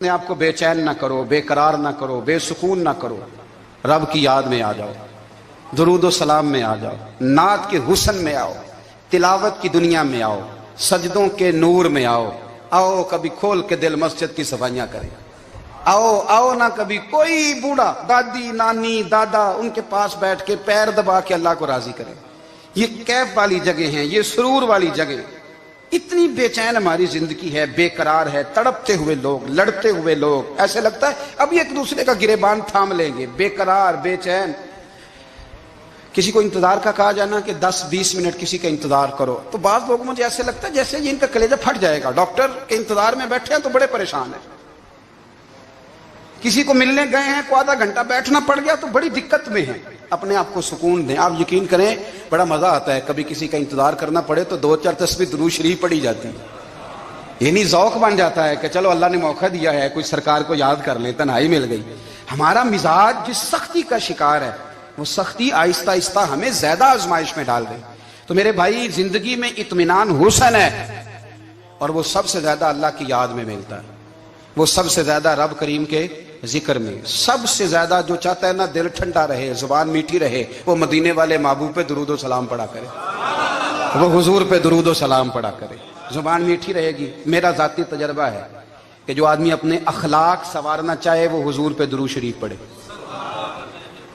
اپنے آپ کو بے چین نہ کرو، بے قرار نہ کرو، بے سکون نہ کرو، رب کی یاد میں آ جاؤ، درود و سلام میں آ جاؤ، نعت کے حسن میں آؤ، تلاوت کی دنیا میں آؤ، سجدوں کے نور میں آؤ، آؤ کبھی کھول کے دل مسجد کی صفائیاں کریں، آؤ نہ کبھی کوئی بوڑھا دادی نانی دادا ان کے پاس بیٹھ کے پیر دبا کے اللہ کو راضی کریں۔ یہ کیف والی جگہ ہیں، یہ سرور والی جگہ۔ اتنی بے چین ہماری زندگی ہے، بے قرار ہے، تڑپتے ہوئے لوگ، لڑتے ہوئے لوگ، ایسے لگتا ہے اب ایک دوسرے کا گریبان تھام لیں گے، بے قرار بے چین۔ کسی کو انتظار کا کہا جانا کہ 10-20 منٹ کسی کا انتظار کرو، تو بعض لوگوں مجھے ایسے لگتا ہے جیسے یہ ان کا کلیجہ پھٹ جائے گا، ڈاکٹر کے انتظار میں بیٹھے ہیں تو بڑے پریشان ہیں۔ کسی کو ملنے گئے ہیں کو آدھا گھنٹہ بیٹھنا پڑ گیا تو بڑی دقت میں ہیں۔ اپنے آپ کو سکون دیں۔ آپ یقین کریں بڑا مزہ آتا ہے، کبھی کسی کا انتظار کرنا پڑے تو 2-4 تسبیح درود شریف پڑھی جاتی ہے، یعنی ذوق بن جاتا ہے کہ چلو اللہ نے موقع دیا ہے، کوئی سرکار کو یاد کر لیں، تنہائی مل گئی۔ ہمارا مزاج جس سختی کا شکار ہے وہ سختی آہستہ آہستہ ہمیں زیادہ آزمائش میں ڈال گئی۔ تو میرے بھائی زندگی میں اطمینان حسن ہے، اور وہ سب سے زیادہ اللہ کی یاد میں ملتا ہے، وہ سب سے زیادہ رب کریم کے ذکر میں۔ سب سے زیادہ جو چاہتا ہے نا دل ٹھنڈا رہے، زبان میٹھی رہے، وہ مدینے والے محبوب پہ درود و سلام پڑھا کرے، وہ حضور پہ درود و سلام پڑھا کرے، زبان میٹھی رہے گی۔ میرا ذاتی تجربہ ہے کہ جو آدمی اپنے اخلاق سنوارنا چاہے وہ حضور پہ درود شریف پڑھے،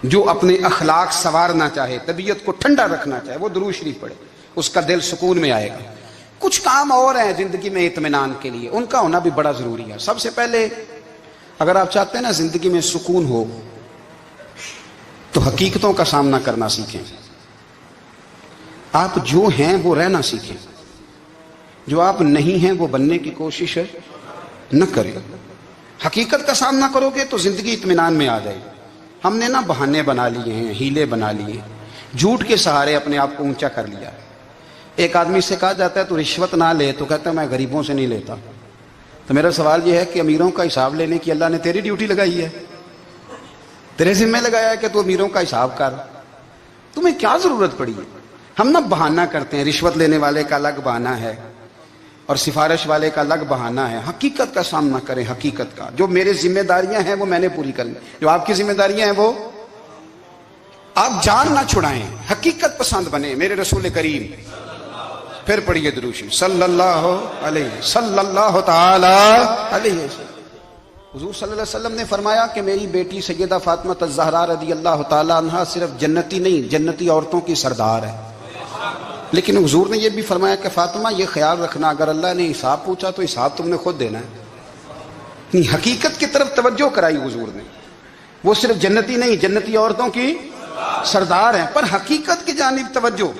جو اپنے اخلاق سنوارنا چاہے، طبیعت کو ٹھنڈا رکھنا چاہے، وہ درود شریف پڑھے، اس کا دل سکون میں آئے گا۔ کچھ کام اور ہیں زندگی میں اطمینان کے لیے، ان کا ہونا بھی بڑا ضروری ہے۔ سب سے پہلے اگر آپ چاہتے ہیں نا زندگی میں سکون ہو تو حقیقتوں کا سامنا کرنا سیکھیں۔ آپ جو ہیں وہ رہنا سیکھیں، جو آپ نہیں ہیں وہ بننے کی کوشش نہ کریں۔ حقیقت کا سامنا کرو گے تو زندگی اطمینان میں آ جائے۔ ہم نے نا بہانے بنا لیے ہیں، ہیلے بنا لیے، جھوٹ کے سہارے اپنے آپ کو اونچا کر لیا۔ ایک آدمی سے کہا جاتا ہے تو رشوت نہ لے، تو کہتا ہے میں غریبوں سے نہیں لیتا۔ تو میرا سوال یہ ہے کہ امیروں کا حساب لینے کی اللہ نے تیری ڈیوٹی لگائی ہے، تیرے ذمہ لگایا ہے کہ تو امیروں کا حساب کر، تمہیں کیا ضرورت پڑی ہے؟ ہم نا بہانہ کرتے ہیں، رشوت لینے والے کا الگ بہانہ ہے اور سفارش والے کا الگ بہانہ ہے۔ حقیقت کا سامنا کریں، حقیقت کا۔ جو میرے ذمہ داریاں ہیں وہ میں نے پوری کرنی، جو آپ کی ذمہ داریاں ہیں وہ آپ جان نہ چھڑائیں، حقیقت پسند بنے۔ میرے رسول کریم، پھر پڑھیے درود شریف صلی اللہ تعالی علیہ وسلم۔ حضور صلی اللہ علیہ وسلم نے فرمایا کہ میری بیٹی سیدہ فاطمہ الزہرا رضی اللہ تعالی عنہا صرف جنتی نہیں، جنتی عورتوں کی سردار ہے۔ لیکن حضور نے یہ بھی فرمایا کہ فاطمہ یہ خیال رکھنا اگر اللہ نے حساب پوچھا تو حساب تم نے خود دینا ہے۔ حقیقت کی طرف توجہ کرائی حضور نے، وہ صرف جنتی نہیں، جنتی عورتوں کی سردار ہیں، پر حقیقت کی جانب توجہ۔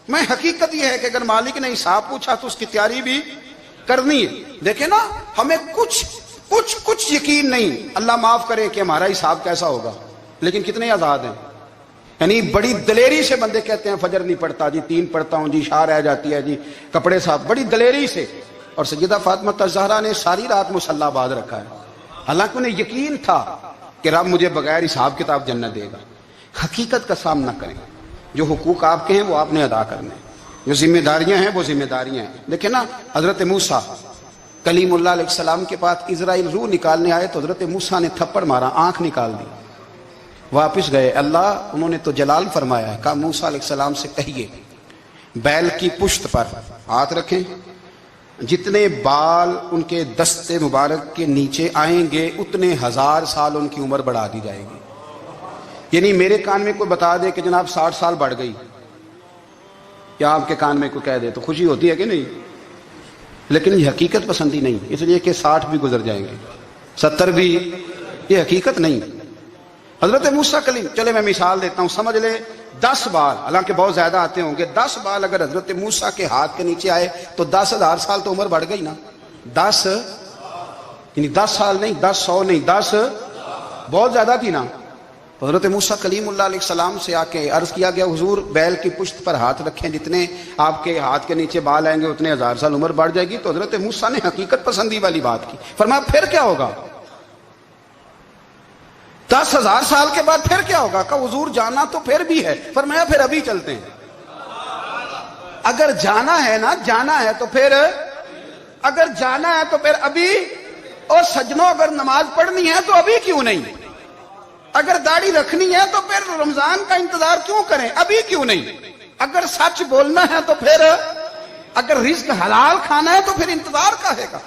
میں حقیقت یہ ہے کہ اگر مالک نے حساب پوچھا تو اس کی تیاری بھی کرنی ہے۔ دیکھیں نا ہمیں کچھ یقین نہیں، اللہ معاف کرے کہ ہمارا حساب کیسا ہوگا، لیکن کتنے آزاد ہیں۔ یعنی بڑی دلیری سے بندے کہتے ہیں فجر نہیں پڑھتا جی، 3 پڑھتا ہوں جی، عشاء رہ جاتی ہے جی، کپڑے صاحب، بڑی دلیری سے۔ اور سیدہ فاطمہ الزہرا نے ساری رات مصلی باز رکھا ہے، حالانکہ انہیں یقین تھا کہ رب مجھے بغیر حساب کتاب جنت دے گا۔ حقیقت کا سامنا کریں، جو حقوق آپ کے ہیں وہ آپ نے ادا کرنے، جو ذمہ داریاں ہیں وہ ذمہ داریاں ہیں۔ دیکھیں نا حضرت موسیٰ کلیم اللہ علیہ السلام کے پاس اسرائیل روح نکالنے آئے تو حضرت موسیٰ نے تھپڑ مارا، آنکھ نکال دی، واپس گئے۔ اللہ انہوں نے تو جلال فرمایا ہے، کہا موسیٰ علیہ السلام سے کہیے بیل کی پشت پر ہاتھ رکھیں، جتنے بال ان کے دستے مبارک کے نیچے آئیں گے اتنے 1000 سال ان کی عمر بڑھا دی جائے گی۔ یعنی میرے کان میں کوئی بتا دے کہ جناب 60 سال بڑھ گئی، یا آپ کے کان میں کوئی کہہ دے تو خوشی ہوتی ہے کہ نہیں؟ لیکن یہ حقیقت پسندی نہیں، اس لیے کہ 60 بھی گزر جائیں گے، 70 بھی، یہ حقیقت نہیں۔ حضرت موسیٰ کلیم، چلے میں مثال دیتا ہوں، سمجھ لے 10 بال، حالانکہ بہت زیادہ آتے ہوں گے، 10 بال اگر حضرت موسیٰ کے ہاتھ کے نیچے آئے تو 10,000 سال تو عمر بڑھ گئی نا۔ 10 یعنی 10 سال نہیں، 10 100 نہیں، 10 بہت زیادہ تھی نا۔ تو حضرت موسیٰ کلیم اللہ علیہ السلام سے آ کے عرض کیا گیا حضور بیل کی پشت پر ہاتھ رکھیں، جتنے آپ کے ہاتھ کے نیچے بال آئیں گے اتنے 1000 سال عمر بڑھ جائے گی۔ تو حضرت موسیٰ نے حقیقت پسندی والی بات کی، فرمایا پھر کیا ہوگا؟ 10,000 سال کے بعد پھر کیا ہوگا؟ کہ حضور جانا تو پھر بھی ہے، فرمایا پھر ابھی چلتے ہیں۔ اگر جانا ہے نا، جانا ہے تو پھر، اگر جانا ہے تو پھر ابھی اور سجنوں اگر نماز پڑھنی ہے تو ابھی کیوں نہیں؟ اگر داڑھی رکھنی ہے تو پھر رمضان کا انتظار کیوں کریں؟ ابھی کیوں نہیں؟ اگر سچ بولنا ہے تو پھر، اگر رزق حلال کھانا ہے تو پھر انتظار کا ہے گا؟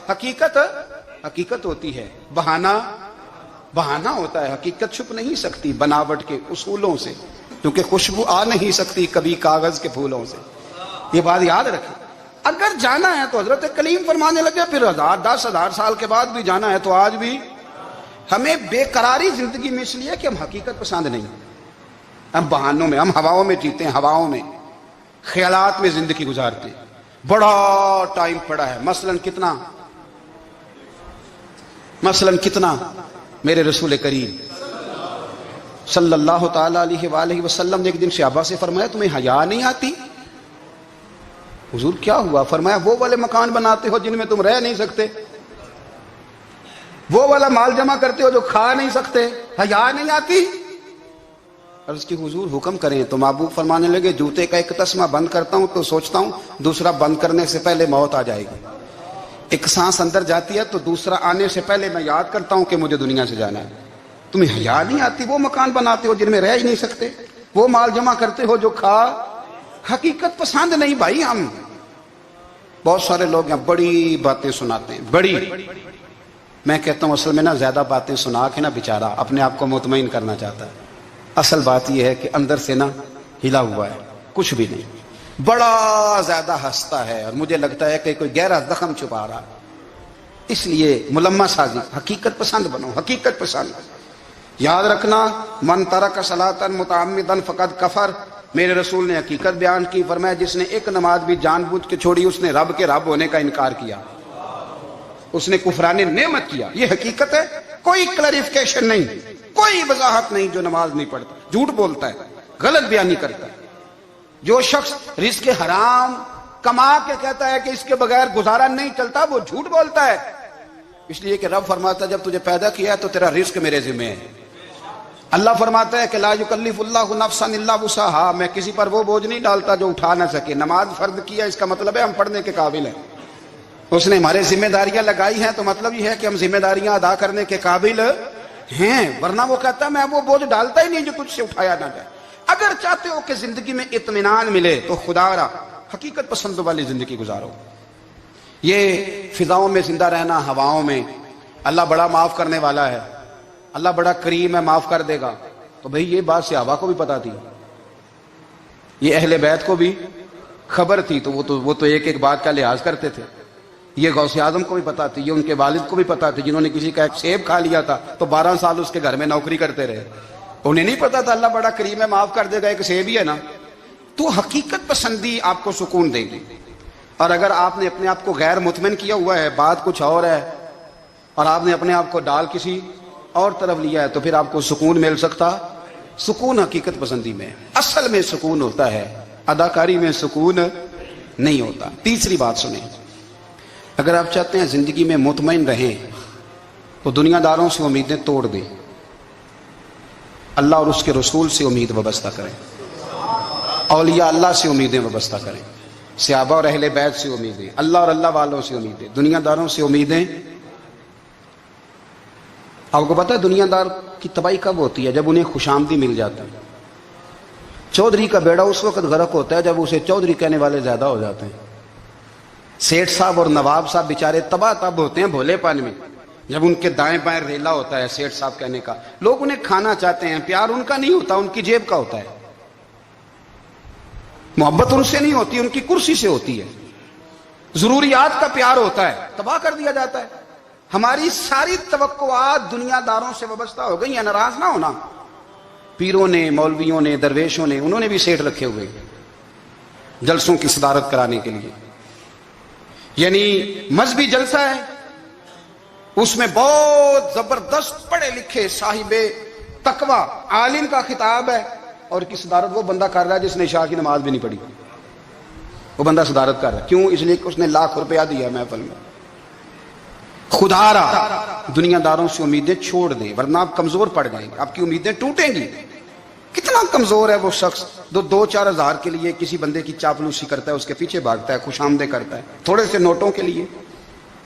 حقیقت ہوتی ہے، بہانہ ہوتا ہے، حقیقت چھپ نہیں سکتی بناوٹ کے اصولوں سے، کیونکہ خوشبو آ نہیں سکتی کبھی کاغذ کے پھولوں سے۔ یہ بات یاد رکھیں۔ اگر جانا ہے تو حضرت کلیم فرمانے لگے پھر 10,000 سال کے بعد بھی جانا ہے تو آج بھی ہمیں بے قراری زندگی میں اس لیے کہ ہم حقیقت پسند نہیں، ہم بہانوں میں، ہم ہواؤں میں جیتے ہیں، ہواؤں میں، خیالات میں زندگی گزارتے ہیں۔ بڑا ٹائم پڑا ہے، مثلاً کتنا میرے رسول کریم صلی اللہ تعالی علیہ وآلہ وسلم نے ایک دن صحابہ سے فرمایا تمہیں حیا نہیں آتی؟ حضور کیا ہوا؟ فرمایا وہ والے مکان بناتے ہو جن میں تم رہ نہیں سکتے، وہ والا مال جمع کرتے ہو جو کھا نہیں سکتے، حیا نہیں آتی؟ عرض کی حضور حکم کریں تو محبوب فرمانے لگے جوتے کا ایک تسمہ بند کرتا ہوں تو سوچتا ہوں دوسرا بند کرنے سے پہلے موت آ جائے گی، ایک سانس اندر جاتی ہے تو دوسرا آنے سے پہلے میں یاد کرتا ہوں کہ مجھے دنیا سے جانا ہے۔ تمہیں حیا نہیں آتی؟ وہ مکان بناتے ہو جن میں رہ ہی نہیں سکتے، وہ مال جمع کرتے ہو جو کھا، حقیقت پسند نہیں بھائی ہم۔ بہت سارے لوگ یہاں بڑی باتیں سناتے ہیں، بڑی، میں کہتا ہوں اصل میں نا زیادہ باتیں سنا کے نا بیچارہ اپنے آپ کو مطمئن کرنا چاہتا ہے، اصل بات یہ ہے کہ اندر سے نا ہلا ہوا ہے، کچھ بھی نہیں، بڑا زیادہ ہنستا ہے اور مجھے لگتا ہے کہ کوئی گہرا زخم چھپا رہا، اس لیے ملمہ سازی۔ حقیقت پسند بنو، حقیقت پسند۔ یاد رکھنا من ترک صلاۃ متعمدا فقد کفر، میرے رسول نے حقیقت بیان کی، فرمایا جس نے ایک نماز بھی جان بوجھ کے چھوڑی اس نے رب کے رب ہونے کا انکار کیا، اس نے کفران نعمت کیا۔ یہ حقیقت ہے، کوئی کلیریفیکیشن نہیں، کوئی وضاحت نہیں۔ جو نماز نہیں پڑھتا جھوٹ بولتا ہے، غلط بیانی کرتا ہے۔ جو شخص رزق حرام کما کے کہتا ہے کہ اس کے بغیر گزارا نہیں چلتا، وہ جھوٹ بولتا ہے، اس لیے کہ رب فرماتا ہے جب تجھے پیدا کیا ہے تو تیرا رزق میرے ذمہ ہے۔ اللہ فرماتا ہے کہ لا یکلف اللہ نفسا الا وسعها، میں کسی پر وہ بوجھ نہیں ڈالتا جو اٹھا نہ سکے۔ نماز فرض کیا اس کا مطلب ہے ہم پڑھنے کے قابل ہیں، اس نے ہمارے ذمہ داریاں لگائی ہیں تو مطلب یہ ہے کہ ہم ذمہ داریاں ادا کرنے کے قابل ہیں، ورنہ وہ کہتا ہے میں وہ بوجھ ڈالتا ہی نہیں جو تجھ سے اٹھایا نہ جائے۔ اگر چاہتے ہو کہ زندگی میں اطمینان ملے تو خدا را حقیقت پسند والی زندگی گزارو۔ یہ فضاؤں میں زندہ رہنا، ہواؤں میں، اللہ بڑا معاف کرنے والا ہے، اللہ بڑا کریم ہے، معاف کر دے گا، تو بھئی یہ بات صحابہ کو بھی پتا تھی، یہ اہل بیت کو بھی خبر تھی، تو وہ تو ایک ایک بات کا لحاظ کرتے تھے۔ یہ غوث اعظم کو بھی پتا تھی، یہ ان کے والد کو بھی پتا تھی، جنہوں نے کسی کا ایک سیب کھا لیا تھا تو 12 سال اس کے گھر میں نوکری کرتے رہے، انہیں نہیں پتا تھا اللہ بڑا کریم ہے، معاف کر دے گا، ایک سیب ہی ہے نا۔ تو حقیقت پسندی آپ کو سکون دے گی، اور اگر آپ نے اپنے آپ کو غیر مطمئن کیا ہوا ہے، بات کچھ اور ہے، اور آپ نے اپنے آپ کو ڈال کسی اور طرف لیا ہے، تو پھر آپ کو سکون مل سکتا؟ سکون حقیقت پسندی میں، اصل میں سکون ہوتا ہے، اداکاری میں سکون نہیں ہوتا۔ تیسری بات سنیں، اگر آپ چاہتے ہیں زندگی میں مطمئن رہیں تو دنیا داروں سے امیدیں توڑ دیں، اللہ اور اس کے رسول سے امید وابستہ کریں، اولیاء اللہ سے امیدیں وابستہ کریں، صحابہ اور اہل بیت سے امیدیں، اللہ اور اللہ والوں سے امیدیں، دنیا داروں سے امیدیں۔ آپ کو پتہ ہے دنیا دار کی تباہی کب ہوتی ہے؟ جب انہیں خوشامدی مل جاتی ہے۔ چودھری کا بیڑا اس وقت غرق ہوتا ہے جب اسے چودھری کہنے والے زیادہ ہو جاتے ہیں۔ سیٹھ صاحب اور نواب صاحب بیچارے تباہ تب ہوتے ہیں بھولے پن میں، جب ان کے دائیں بائیں ریلا ہوتا ہے سیٹھ صاحب کہنے کا، لوگ انہیں کھانا چاہتے ہیں، پیار ان کا نہیں ہوتا، ان کی جیب کا ہوتا ہے، محبت ان سے نہیں ہوتی، ان کی کرسی سے ہوتی ہے، ضروریات کا پیار ہوتا ہے، تباہ کر دیا جاتا ہے۔ ہماری ساری توقعات دنیا داروں سے وابستہ ہو گئی ہیں، ناراض نہ ہونا۔ پیروں نے، مولویوں نے، درویشوں نے، انہوں نے بھی سیٹ رکھے ہوئے جلسوں کی صدارت کرانے کے لیے، یعنی مذہبی جلسہ ہے، اس میں بہت زبردست پڑھے لکھے صاحب تقوی عالم کا خطاب ہے، اور کی صدارت وہ بندہ کر رہا ہے جس نے عشاء کی نماز بھی نہیں پڑھی، وہ بندہ صدارت کر رہا ہے، کیوں؟ اس لیے کہ اس نے لاکھ روپیہ دیا محفل میں۔ خدا را دنیا داروں سے امیدیں چھوڑ دیں، ورنہ آپ کمزور پڑ جائیں گے، آپ کی امیدیں ٹوٹیں گی۔ کتنا کمزور ہے وہ شخص جو 2-4 ہزار کے لیے کسی بندے کی چاپلوسی کرتا ہے، اس کے پیچھے بھاگتا ہے، خوش آمدیں کرتا ہے، تھوڑے سے نوٹوں کے لیے،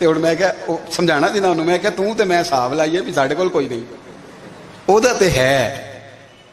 ਤੇ ਹੁਣ ਮੈਂ ਕਿਹਾ ਸਮਝਾਣਾ ਸੀ ਨਾ ਉਹਨੂੰ, ਮੈਂ ਕਿਹਾ ਤੂੰ ਤੇ ਮੈਂ ਹਿਸਾਬ ਲਾਈਏ ਵੀ ਸਾਡੇ ਕੋਲ ਕੋਈ ਨਹੀਂ, ਉਹਦਾ ਤੇ ਹੈ।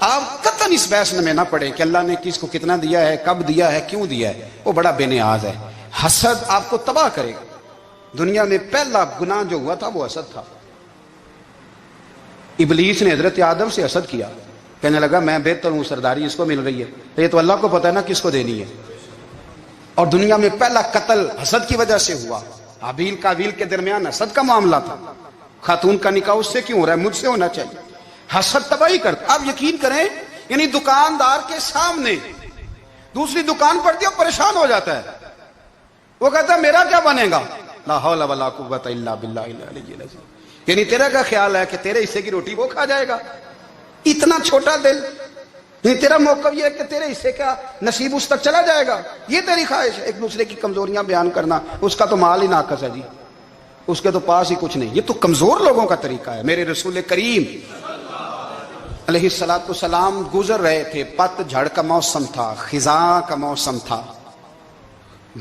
آپ قطعاً اس بحث میں نہ پڑے کہ اللہ نے کس کو کتنا دیا ہے، کب دیا ہے، کیوں دیا ہے، وہ بڑا بے نیاز ہے۔ حسد آپ کو تباہ کرے گا۔ دنیا میں پہلا گناہ جو ہوا تھا وہ حسد تھا۔ ابلیس نے حضرت آدم سے حسد کیا، کہنے لگا میں بہتر ہوں، سرداری اس کو مل رہی ہے، یہ تو اللہ کو پتہ ہے نا کس کو دینی ہے۔ اور دنیا میں پہلا قتل حسد کی وجہ سے ہوا۔ حابیل قابیل کے درمیان حسد کا معاملہ تھا، خاتون کا نکاح اس سے کیوں ہو رہا ہے، مجھ سے ہونا چاہیے۔ حسد تباہی کرتا۔ آپ یقین کریں، یعنی دکاندار کے سامنے دوسری دکان پڑتی ہے اور پریشان ہو جاتا ہے، وہ کہتا ہے میرا کیا بنے گا، لا حول ولا قوت الا باللہ العلی العظیم، یعنی تیرا کیا خیال ہے کہ تیرے حصے کی روٹی وہ کھا جائے گا، اتنا چھوٹا دل، یعنی تیرا موقف یہ ہے کہ تیرے حصے کا نصیب اس تک چلا جائے گا، یہ تیری خواہش ہے۔ ایک دوسرے کی کمزوریاں بیان کرنا، اس کا تو مال ہی ناقص ہے جی، اس کے تو پاس ہی کچھ نہیں، یہ تو کمزور لوگوں کا طریقہ ہے۔ میرے رسول کریم علیہ الصلوۃ والسلام گزر رہے تھے، پت جھڑ کا موسم تھا، خزاں کا موسم تھا،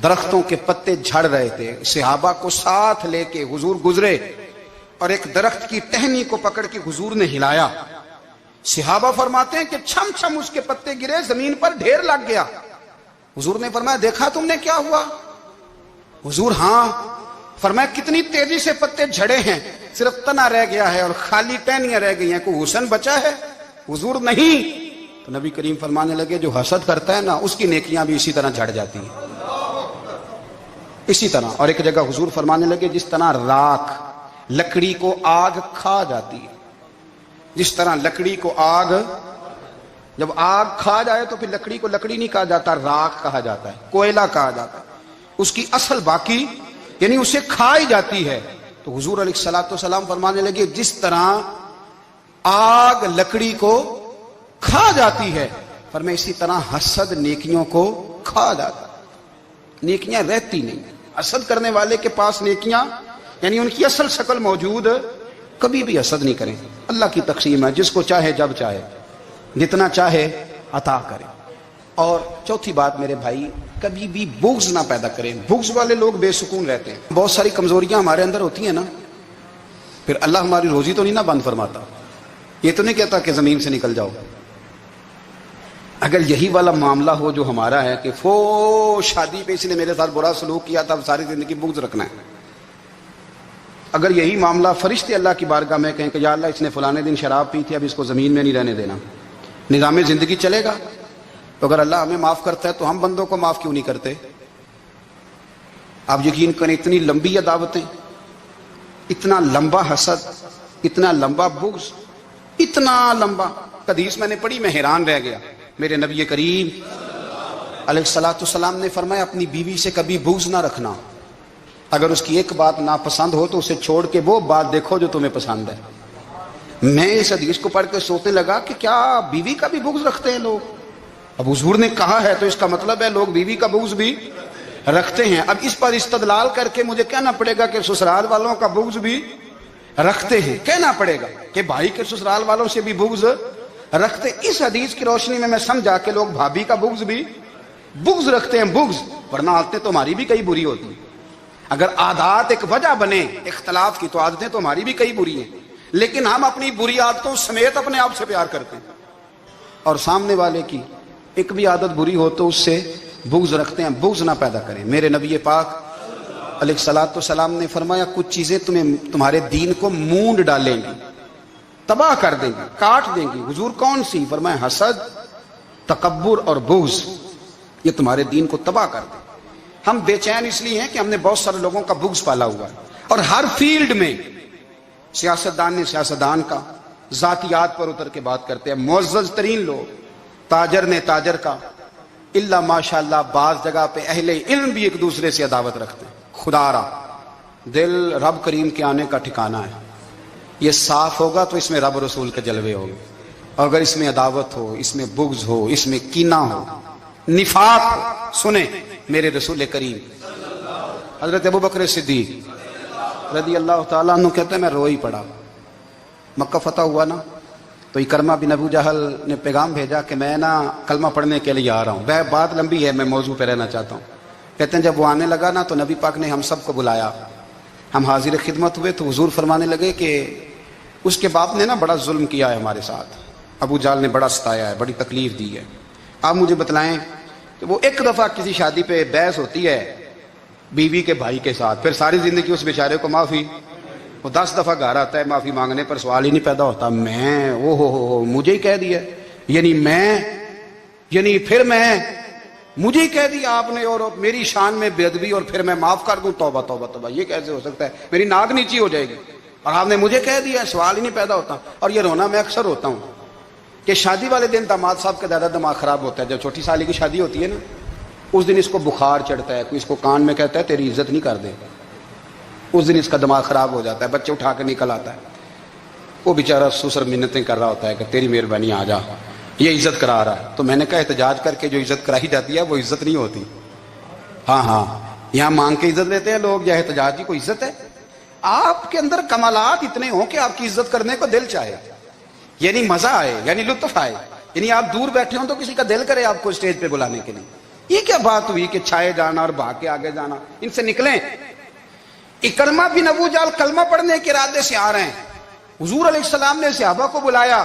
درختوں کے پتے جھڑ رہے تھے، صحابہ کو ساتھ لے کے حضور گزرے اور ایک درخت کی ٹہنی کو پکڑ کے حضور نے ہلایا۔ صحابہ فرماتے ہیں کہ چھم چھم اس کے پتے گرے، زمین پر ڈھیر لگ گیا۔ حضور نے فرمایا دیکھا تم نے کیا ہوا؟ حضور ہاں۔ فرمایا کتنی تیزی سے پتے جھڑے ہیں، صرف تنا رہ گیا ہے اور خالی ٹہنیاں رہ گئی ہیں، کوئی حسن بچا ہے؟ حضور نہیں۔ تو نبی کریم فرمانے لگے جو حسد کرتا ہے نا اس کی نیکیاں بھی اسی طرح جھڑ جاتی ہیں، اسی طرح۔ اور ایک جگہ حضور فرمانے لگے جس طرح راکھ لکڑی کو آگ کھا جاتی ہے، جس طرح لکڑی کو آگ، جب آگ کھا جائے تو پھر لکڑی کو لکڑی نہیں کہا جاتا، راکھ کہا جاتا ہے، کوئلہ کہا جاتا ہے، اس کی اصل باقی یعنی اسے کھائی جاتی ہے۔ تو حضور علیہ الصلوۃ والسلام فرمانے لگے جس طرح آگ لکڑی کو کھا جاتی ہے، فرمایا اسی طرح حسد نیکیوں کو کھا جاتا ہے، نیکیاں رہتی نہیں۔ حسد کرنے والے کے پاس نیکیاں یعنی ان کی اصل شکل موجود، کبھی بھی حسد نہیں کریں۔ اللہ کی تقسیم ہے، جس کو چاہے جب چاہے جتنا چاہے عطا کرے۔ اور چوتھی بات میرے بھائی، کبھی بھی بغض نہ پیدا کریں۔ بغض والے لوگ بے سکون رہتے ہیں۔ بہت ساری کمزوریاں ہمارے اندر ہوتی ہیں نا، پھر اللہ ہماری روزی تو نہیں نہ بند فرماتا، یہ تو نہیں کہتا کہ زمین سے نکل جاؤ۔ اگر یہی والا معاملہ ہو جو ہمارا ہے کہ شادی پہ اس نے میرے ساتھ برا سلوک کیا تھا، ساری زندگی بغض رکھنا ہے۔ اگر یہی معاملہ فرشتے اللہ کی بارگاہ میں کہیں کہ یا اللہ اس نے فلانے دن شراب پی تھی، اب اس کو زمین میں نہیں رہنے دینا، نظام زندگی چلے گا؟ تو اگر اللہ ہمیں معاف کرتا ہے تو ہم بندوں کو معاف کیوں نہیں کرتے؟ آپ یقین کریں اتنی لمبی عداوتیں، اتنا لمبا حسد، اتنا لمبا بغض، اتنا لمبا۔ حدیث میں نے پڑھی، میں حیران رہ گیا۔ میرے نبی کریم علیہ الصلوۃ والسلام نے فرمایا اپنی بیوی سے کبھی بغض نہ رکھنا، اگر اس کی ایک بات ناپسند ہو تو اسے چھوڑ کے وہ بات دیکھو جو تمہیں پسند ہے۔ میں اس حدیث کو پڑھ کے سوچنے لگا کہ کیا بیوی کا بھی بغض رکھتے ہیں لوگ؟ اب حضور نے کہا ہے تو اس کا مطلب ہے لوگ بیوی کا بغض بھی رکھتے ہیں۔ اب اس پر استدلال کر کے مجھے کہنا پڑے گا کہ سسرال والوں کا بغض بھی رکھتے ہیں، کہنا پڑے گا کہ بھائی کے سسرال والوں سے بھی بغض رکھتے۔ اس حدیث کی روشنی میں سمجھا کہ لوگ بھابھی کا بغض بھی بغض رکھتے ہیں، بغض، ورنہ عادتیں تو ہماری بھی کئی بری ہوتی ہیں۔ اگر عادات ایک وجہ بنے اختلاف کی تو عادتیں تو ہماری بھی کئی بری ہیں، لیکن ہم اپنی بری عادتوں سمیت اپنے آپ سے پیار کرتے ہیں، اور سامنے والے کی ایک بھی عادت بری ہو تو اس سے بغض رکھتے ہیں۔ بغض نہ پیدا کریں۔ میرے نبی پاک علیہ الصلوۃ والسلام نے فرمایا کچھ چیزیں تمہارے دین کو مونڈ ڈالیں گی، تباہ کر دیں گی، کاٹ دیں گی۔ حضور کون سی؟ فرمایا حسد، تکبر اور بغض، یہ تمہارے دین کو تباہ کر دیں۔ ہم بے چین اس لیے ہیں کہ ہم نے بہت سارے لوگوں کا بغض پالا ہوا ہے، اور ہر فیلڈ میں سیاستدان نے سیاستدان کا، ذاتیات پر اتر کے بات کرتے ہیں، معزز ترین لوگ، تاجر نے تاجر کا، الا ماشاءاللہ بعض جگہ پہ اہل علم بھی ایک دوسرے سے عداوت رکھتے ہیں۔ خدا را دل رب کریم کے آنے کا ٹھکانہ ہے، یہ صاف ہوگا تو اس میں رب رسول کے جلوے ہوں گے، اور اگر اس میں عداوت ہو، اس میں بغض ہو، اس میں کینہ ہو، نفاق ہو، سنیں میرے رسول کریم حضرت ابوبکر صدیق رضی اللہ تعالیٰ عنہ کہتے ہیں میں رو ہی پڑا۔ مکہ فتح ہوا نا تو اکرمہ بن ابو جہل نے پیغام بھیجا کہ میں نا کلمہ پڑھنے کے لیے آ رہا ہوں۔ بات لمبی ہے، میں موضوع پہ رہنا چاہتا ہوں۔ کہتے ہیں جب وہ آنے لگا نا تو نبی پاک نے ہم سب کو بلایا، ہم حاضر خدمت ہوئے تو حضور فرمانے لگے کہ اس کے باپ نے نا بڑا ظلم کیا ہے ہمارے ساتھ، ابو جال نے بڑا ستایا ہے, بڑی تکلیف دی ہے. آپ مجھے بتلائیں کہ وہ ایک دفعہ کسی شادی پہ بحث ہوتی ہے بیوی کے بھائی کے ساتھ, پھر ساری زندگی اس بیچارے کو معافی, وہ 10 دفعہ گھر آتا ہے معافی مانگنے پر سوال ہی نہیں پیدا ہوتا, میں ہو مجھے ہی کہہ دیا, یعنی پھر میں مجھے ہی کہہ دیا آپ نے, اور میری شان میں بے ادبی, اور پھر میں معاف کر دوں, توبہ توبہ توبہ, یہ کیسے ہو سکتا ہے, میری ناک نیچی ہو جائے گی, اور آپ نے مجھے کہہ دیا, سوال ہی نہیں پیدا ہوتا. اور یہ رونا میں اکثر ہوتا ہوں کہ شادی والے دن داماد صاحب کا زیادہ دماغ خراب ہوتا ہے. جب چھوٹی سالی کی شادی ہوتی ہے نا, اس دن اس کو بخار چڑھتا ہے, کوئی اس کو کان میں کہتا ہے تیری عزت نہیں کر دے, اس دن اس کا دماغ خراب ہو جاتا ہے, بچے اٹھا کے نکل آتا ہے, وہ بیچارہ سسر منتیں کر رہا ہوتا ہے کہ تیری مہربانی آ جا, یہ عزت کرا رہا ہے. تو میں نے کہا احتجاج کر کے جو عزت کرائی جاتی ہے وہ عزت نہیں ہوتی. ہاں یہاں مانگ کے عزت لیتے ہیں لوگ, یا احتجاج کی کوئی عزت ہے؟ آپ کے اندر کمالات اتنے ہوں کہ آپ کی عزت کرنے کو دل چاہے, یعنی مزہ آئے, یعنی لطف آئے, یعنی آپ دور بیٹھے ہوں تو کسی کا دل کرے آپ کو اسٹیج پہ بلانے کے لیے. یہ کیا بات ہوئی کہ چھائے جانا اور بھاگ کے آگے جانا, ان سے نکلیں. اکرمہ بن ابو جال کلمہ پڑھنے کے ارادے سے آ رہے ہیں, حضور علیہ السلام نے صحابہ کو بلایا.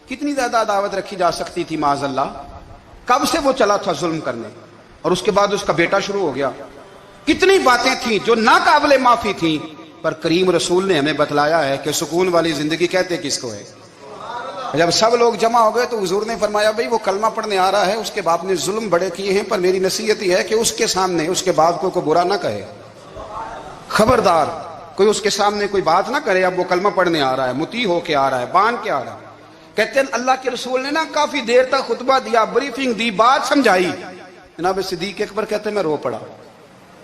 کتنی زیادہ دعوت رکھی جا سکتی تھی معاذ اللہ, کب سے وہ چلا تھا ظلم کرنے, اور اس کے بعد اس کا بیٹا شروع ہو گیا. کتنی باتیں تھیں جو ناقابل معافی تھیں, پر کریم رسول نے ہمیں بتلایا ہے کہ سکون والی زندگی کہتے کس کو ہے. جب سب لوگ جمع ہو گئے تو حضور نے فرمایا بھائی وہ کلمہ پڑھنے آ رہا ہے, اس کے باپ نے ظلم بڑے کیے ہیں, پر میری نصیحت یہ ہے کہ اس کے سامنے اس کے باپ کو کوئی برا نہ کہے, خبردار کوئی اس کے سامنے کوئی بات نہ کرے. اب وہ کلمہ پڑھنے آ رہا ہے, مطیع ہو کے آ رہا ہے, بان کے آ رہا ہے. کہتے ہیں اللہ کے رسول نے نا کافی دیر تک خطبہ دیا, بریفنگ دی, بات سمجھائی. جناب صدیق اکبر کہتے ہیں میں رو پڑا.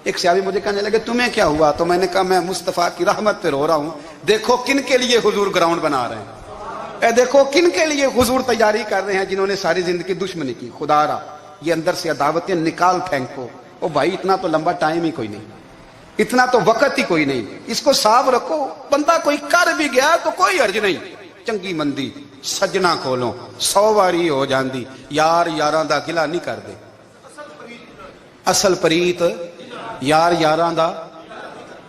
ایک صحابی مجھے کہنے لگے تمہیں کیا ہوا؟ تو میں نے کہا میں مصطفیٰ کی رحمت پہ رو رہا ہوں. دیکھو کن کے لیے حضور گراؤنڈ بنا رہے ہیں, دیکھو کن کے لیے حضور تیاری کر رہے ہیں, جنہوں نے ساری زندگی دشمنی کی. خدا را یہ اندر سے عداوتیں نکال پھینکو. او بھائی اتنا تو لمبا ٹائم ہی کوئی نہیں, اتنا تو وقت ہی کوئی نہیں, اس کو صاف رکھو. بندہ کوئی کر بھی گیا تو کوئی حرج نہیں. چنگی مندی سجنا کولوں 100 واری ہو جاندی, یار یاراں دا گلا نہیں کر دے. اصل پریت یار یاراں دا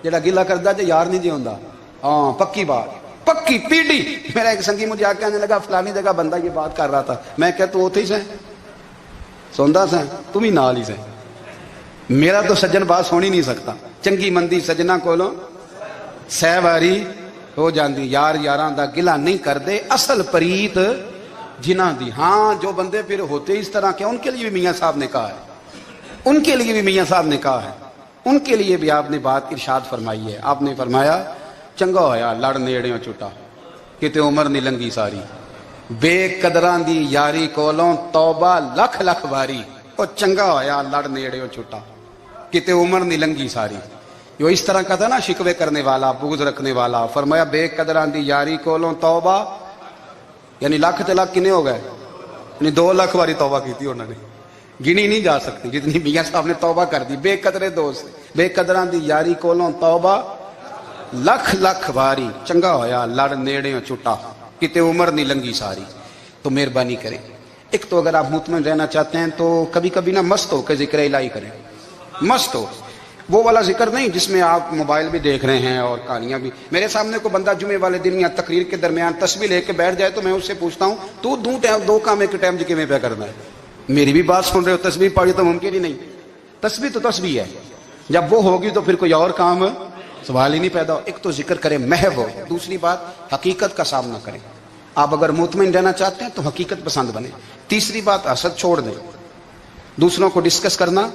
جڑا گلا کردا جے یار نہیں جی ہوندا. ہاں پکی بات, پکی پیڑی. میرا ایک سنگی مجھے آ کے آنے لگا فلانی جگہ بندہ یہ بات کر رہا تھا. میں کہ تو اوتھے ہی سیں سوندا سیں, تم ہی نال ہی سیں. میرا تو سجن بات سن ہی نہیں سکتا. چنگی مندی سجنا کولوں 100 واری ہو جاندی, یار یاراں دا گلا نہیں کر دے. اصل پریت جنہاں دی. ہاں جو بندے پھر ہوتے اس طرح کے, ان کے لیے بھی میاں صاحب نے کہا ہے, ان کے لیے بھی میاں صاحب نے کہا ہے, ان کے لیے بھی آپ نے بات ارشاد فرمائی ہے. آپ نے فرمایا چنگا ہویا لڑ نیڑیوں چھٹا, کتے عمر نہیں لنگی ساری. بے قدراں دی یاری کولوں توبہ لکھ لکھ واری. او چنگا ہویا لڑ نیڑیوں چھٹا, کتے عمر نہیں لنگی ساری. جو اس طرح کا تھا نا شکوے کرنے والا, بغض رکھنے والا. فرمایا بے قدراں دی یاری کولوں توبہ, یعنی لاکھ تے لاکھ کنے ہو گئے, یعنی 2 لاکھ واری توبہ کی تھی انہوں نے, گنی نہیں جا سکتی جتنی میاں صاحب نے توبہ کر دی. بے قدرے دوست, بے قدراں دی یاری کولوں توبہ لکھ لکھ واری. چنگا ہویا لڑ نیڑیوں چھٹا, کتے عمر نہیں لنگی ساری. تو مہربانی کریں, ایک تو اگر آپ مطمئن رہنا چاہتے ہیں تو کبھی کبھی نا مست ہو کے ذکر الہی کریں. مست ہو, وہ والا ذکر نہیں جس میں آپ موبائل بھی دیکھ رہے ہیں اور کہانیاں بھی. میرے سامنے کو بندہ جمعے والے دن یا تقریر کے درمیان تسبیح لے کے بیٹھ جائے تو میں اس سے پوچھتا ہوں تو 2 کام ایک ٹائم جی پہ کرنا ہے. میری بھی بات سن رہے ہو, تسبیح پڑھی تو ممکن ہی نہیں. تسبیح تو تسبیح ہے, جب وہ ہوگی تو پھر کوئی اور کام سوال ہی نہیں پیدا ہو. ایک تو ذکر کریں محو ہو, دوسری بات حقیقت کا سامنا کریں. آپ اگر مطمئن رہنا چاہتے ہیں تو حقیقت پسند بنیں. تیسری بات حسد چھوڑ دیں, دوسروں کو ڈسکس کرنا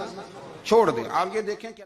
چھوڑ دیں. آپ یہ دیکھیں کہ